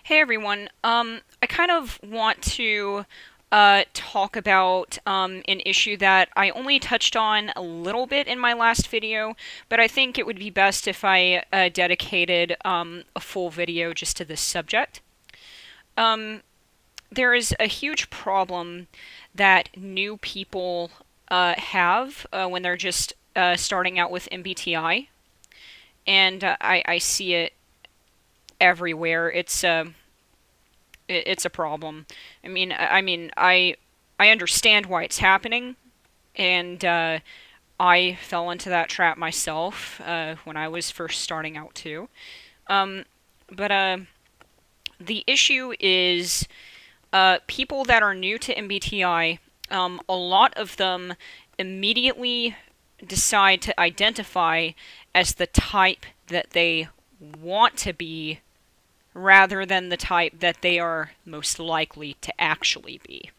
Hey everyone. I kind of want to talk about an issue that I only touched on a little bit in my last video, but I think it would be best if I dedicated a full video just to this subject. Um, there is a huge problem that new people have when they're just starting out with MBTI, and I see it everywhere. It's a problem. I understand why it's happening, and I fell into that trap myself when I was first starting out too. Um, but the issue is people that are new to MBTI. A lot of them immediately decide to identify as the type that they want to be rather than the type that they are most likely to actually be.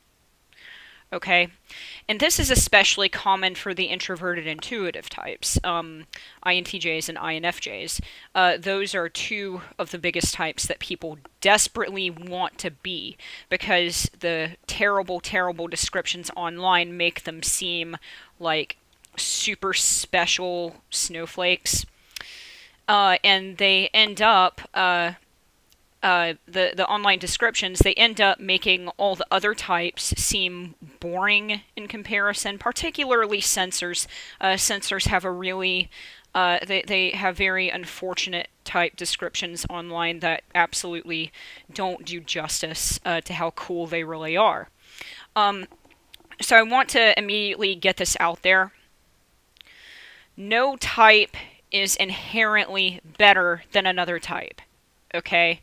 Okay? And this is especially common for the introverted intuitive types, INTJs and INFJs. Those are two of the biggest types that people desperately want to be because the terrible, terrible descriptions online make them seem like super special snowflakes. And they end up the online descriptions, they end up making all the other types seem boring in comparison. Particularly sensors. Sensors have a really they have very unfortunate type descriptions online that absolutely don't do justice to how cool they really are. Um, so I want to immediately get this out there. No type is inherently better than another type. Okay?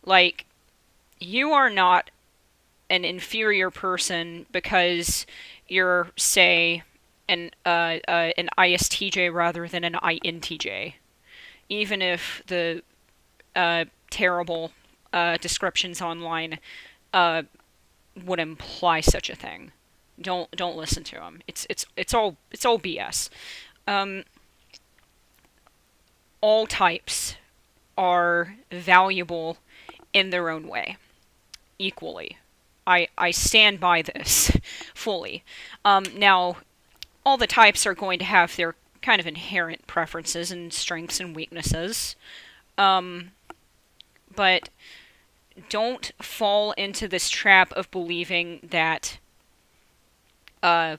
Like, you are not an inferior person because you're, say, an ISTJ rather than an INTJ. Even if the terrible descriptions online would imply such a thing, don't listen to them. It's all BS. Um, all types are valuable in their own way, equally. I stand by this fully. Now, all the types are going to have their kind of inherent preferences and strengths and weaknesses, um, but don't fall into this trap of believing that uh,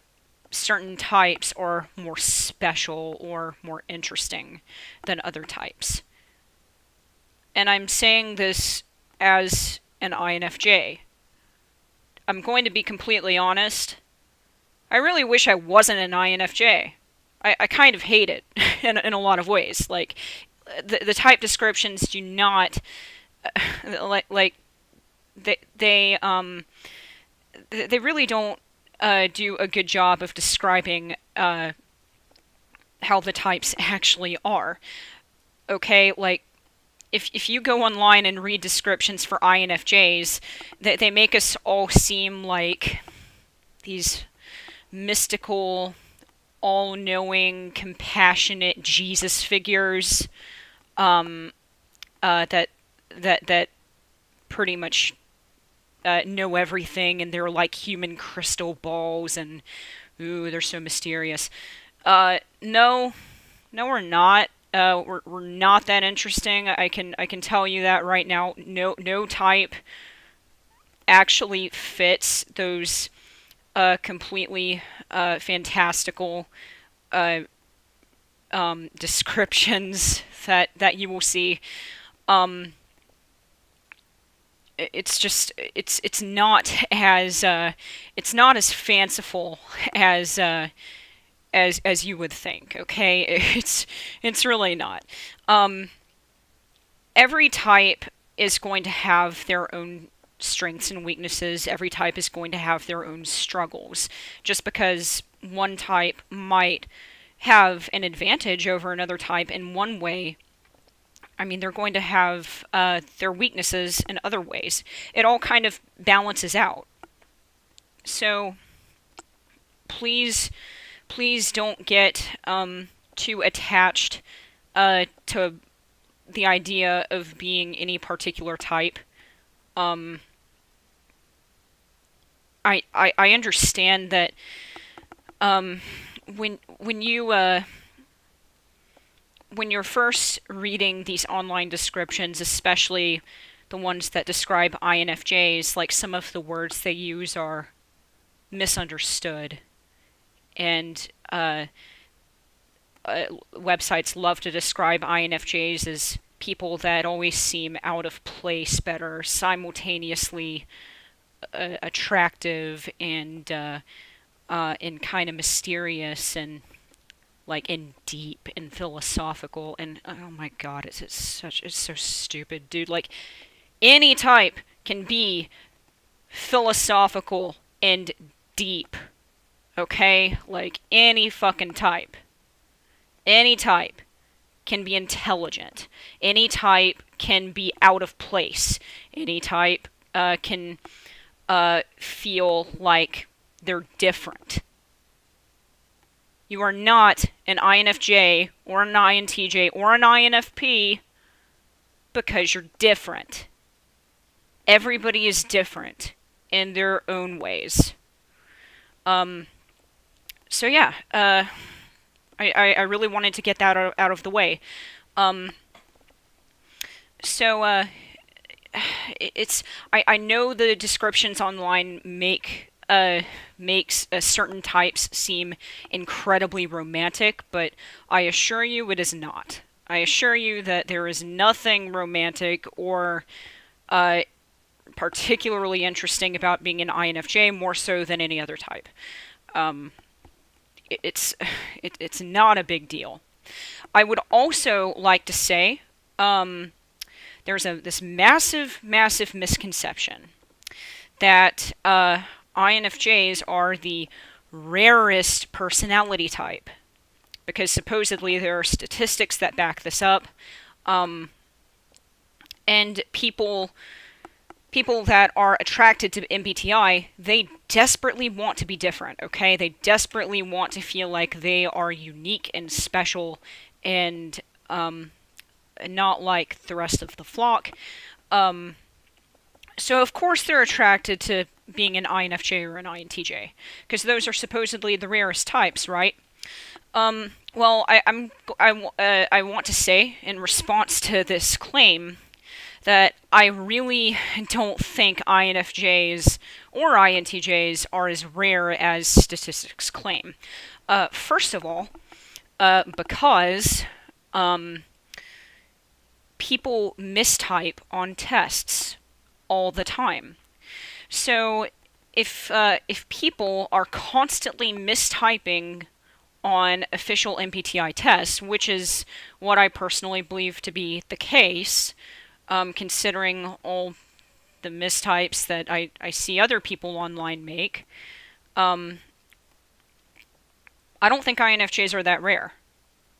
certain types are more special or more interesting than other types. And I'm saying this as an INFJ. I'm going to be completely honest. I really wish I wasn't an INFJ. I kind of hate it in a lot of ways. Like, the type descriptions do not like they really don't do a good job of describing how the types actually are. Okay, like, if you go online and read descriptions for INFJs, they make us all seem like these mystical, all-knowing, compassionate Jesus figures, um, that pretty much know everything, and they're like human crystal balls, and ooh, they're so mysterious. No, no, we're not. We're not that interesting. I can tell you that right now. No type actually fits those completely fantastical uh, descriptions that you will see. Um, it's not as fanciful as you would think. Okay, it's really not. Um, every type is going to have their own strengths and weaknesses. Every type is going to have their own struggles. Just because one type might have an advantage over another type in one way, I mean, they're going to have their weaknesses in other ways. It all kind of balances out. So please, please don't get too attached to the idea of being any particular type. Um, I understand that um, when you're first reading these online descriptions, especially the ones that describe INFJs, like some of the words they use are misunderstood, and websites love to describe INFJs as people that always seem out of place but are simultaneously attractive and kind of mysterious and deep and philosophical. And oh my god, it's so stupid, dude. Like, any type can be philosophical and deep, okay? Like, any type can be intelligent. Any type can be out of place. Any type can feel like they're different. You are not an INFJ or an INTJ or an INFP because you're different. Everybody is different in their own ways. So yeah, I really wanted to get that out of the way. Um, so it's I know the descriptions online makes certain types seem incredibly romantic, but I assure you it is not. I assure you that there is nothing romantic or uh, particularly interesting about being an INFJ, more so than any other type. Um, it's it's not a big deal. I would also like to say there's this massive misconception that INFJs are the rarest personality type because supposedly there are statistics that back this up, and people that are attracted to MBTI, they desperately want to be different, okay? They desperately want to feel like they are unique and special and not like the rest of the flock. Um, so, of course, they're attracted to being an INFJ or an INTJ, because those are supposedly the rarest types, right? Well, I want to say, in response to this claim, that I really don't think INFJs or INTJs are as rare as statistics claim. First of all, because people mistype on tests all the time. So if people are constantly mistyping on official MBTI tests, which is what I personally believe to be the case, considering all the mistypes that I see other people online make, I don't think INFJs are that rare.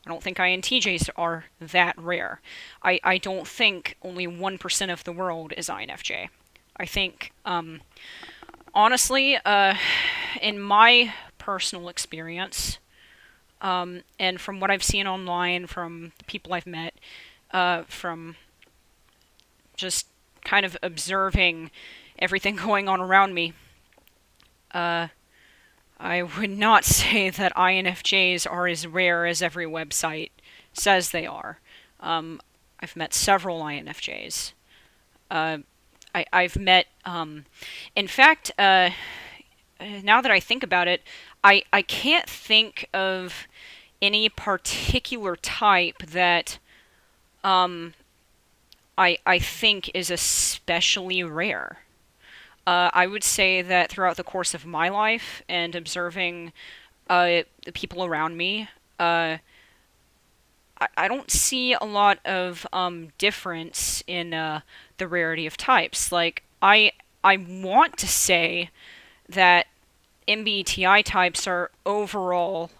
I don't think INTJs are that rare. I don't think only 1% of the world is INFJ. I think, honestly, in my personal experience, and from what I've seen online, from the people I've met, from just kind of observing everything going on around me, I would not say that INFJs are as rare as every website says they are. I've met several INFJs. I've met, in fact, now that I think about it, I can't think of any particular type that I think is especially rare. I would say that throughout the course of my life and observing the people around me, I don't see a lot of difference in the rarity of types. Like, I want to say that MBTI types are overall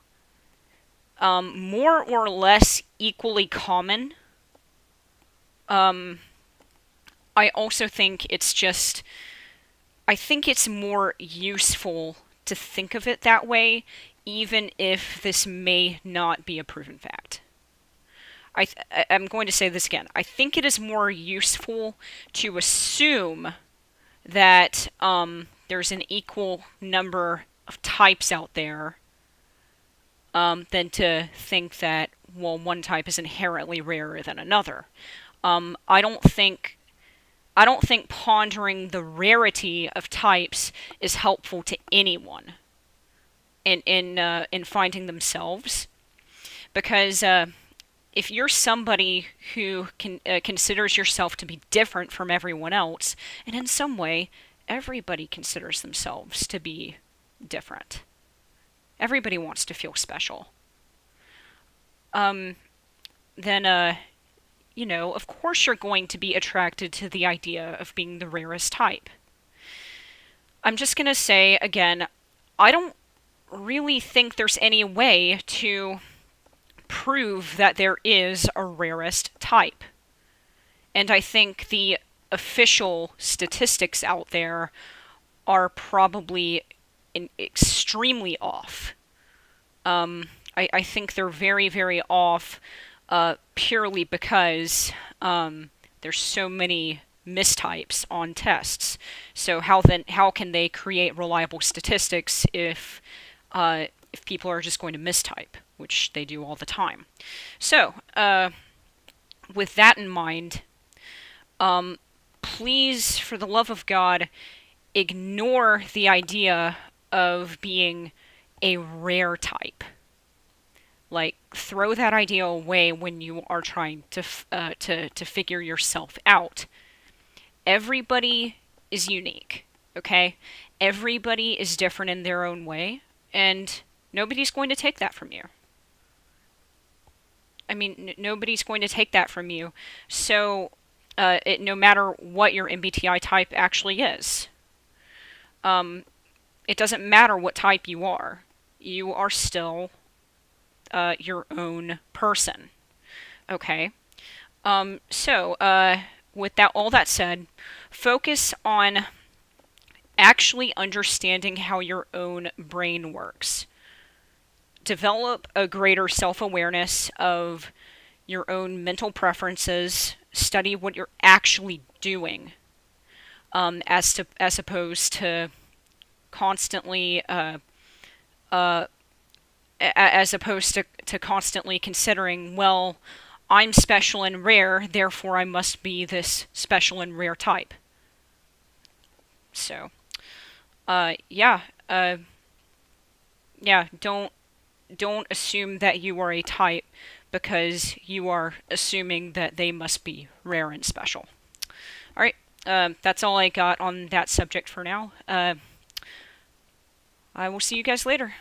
more or less equally common. I also think I think it's more useful to think of it that way, even if this may not be a proven fact. I'm going to say this again. I think it is more useful to assume that there's an equal number of types out there than to think that, well, one type is inherently rarer than another. I don't think pondering the rarity of types is helpful to anyone in finding themselves, because if you're somebody who considers yourself to be different from everyone else, and in some way everybody considers themselves to be different, everybody wants to feel special, then of course you're going to be attracted to the idea of being the rarest type. I'm just going to say again, I don't really think there's any way to prove that there is a rarest type. And I think the official statistics out there are probably extremely off. I think they're very, very off purely because there's so many mistypes on tests. So how can they create reliable statistics if people are just going to mistype, which they do all the time? So with that in mind, please, for the love of God, ignore the idea of being a rare type. Like, throw that idea away when you are trying to figure yourself out. Everybody is unique, okay? Everybody is different in their own way, and nobody's going to take that from you. I mean, nobody's going to take that from you. So, no matter what your MBTI type actually is, it doesn't matter what type you are still your own person. Okay? With all that said, focus on actually understanding how your own brain works. Develop a greater self-awareness of your own mental preferences. Study what you're actually doing, as opposed to constantly considering, well, I'm special and rare, therefore I must be this special and rare type. So, don't assume that you are a type because you are assuming that they must be rare and special. Alright, that's all I got on that subject for now. I will see you guys later.